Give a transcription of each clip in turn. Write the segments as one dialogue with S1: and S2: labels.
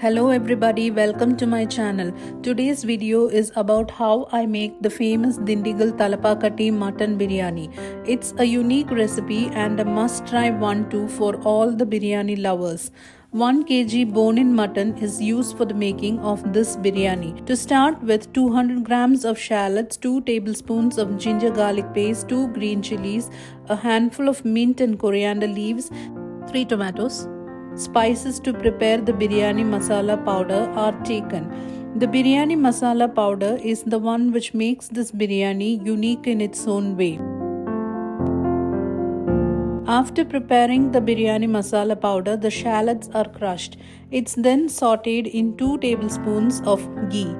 S1: Hello everybody, welcome to my channel. Today's video is about how I make the famous Dindigul Thalapakatti Mutton Biryani. It's a unique recipe and a must-try one too for all the biryani lovers. 1 kg bone-in mutton is used for the making of this biryani. To start with, 200 grams of shallots, 2 tablespoons of ginger garlic paste, 2 green chilies, a handful of mint and coriander leaves, 3 tomatoes. Spices to prepare the biryani masala powder are taken. The biryani masala powder is the one which makes this biryani unique in its own way. After preparing the biryani masala powder, the shallots are crushed. It's then sauteed in 2 tablespoons of ghee.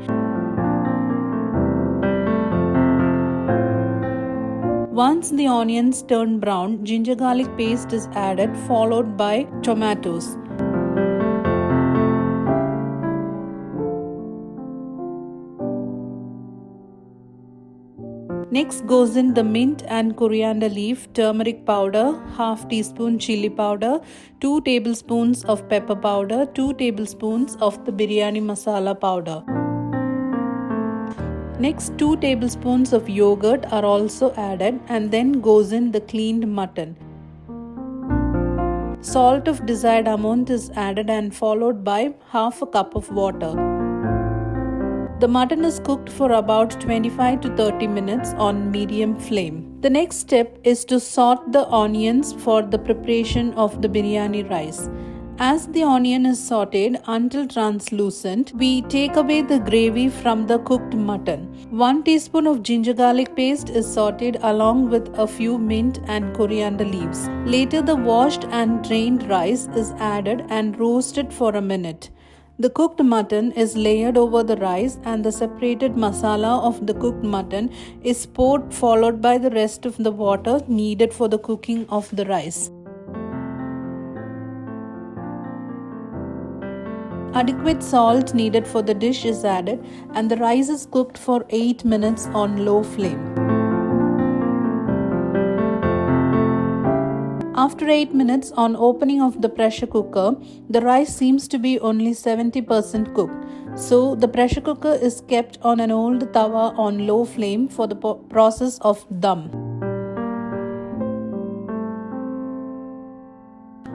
S1: Once the onions turn brown, ginger garlic paste is added, followed by tomatoes. Next goes in the mint and coriander leaf, turmeric powder, half teaspoon chilli powder, 2 tablespoons of pepper powder, 2 tablespoons of the biryani masala powder. Next, 2 tablespoons of yogurt are also added, and then goes in the cleaned mutton. Salt of desired amount is added and followed by half a cup of water. The mutton is cooked for about 25 to 30 minutes on medium flame. The next step is to saute the onions for the preparation of the biryani rice. As the onion is sauteed until translucent, we take away the gravy from the cooked mutton. 1 teaspoon of ginger garlic paste is sauteed along with a few mint and coriander leaves. Later, the washed and drained rice is added and roasted for a minute. The cooked mutton is layered over the rice and the separated masala of the cooked mutton is poured, followed by the rest of the water needed for the cooking of the rice. Adequate salt needed for the dish is added and the rice is cooked for 8 minutes on low flame. After 8 minutes on opening of the pressure cooker, the rice seems to be only 70% cooked. So the pressure cooker is kept on an old tawa on low flame for the process of dum.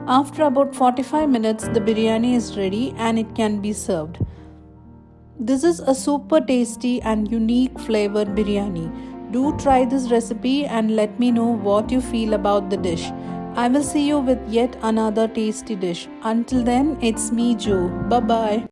S1: After about 45 minutes, the biryani is ready and it can be served. This is a super tasty and unique flavored biryani. Do try this recipe and let me know what you feel about the dish. I will see you with yet another tasty dish. Until then, it's me, Jo. Bye-bye.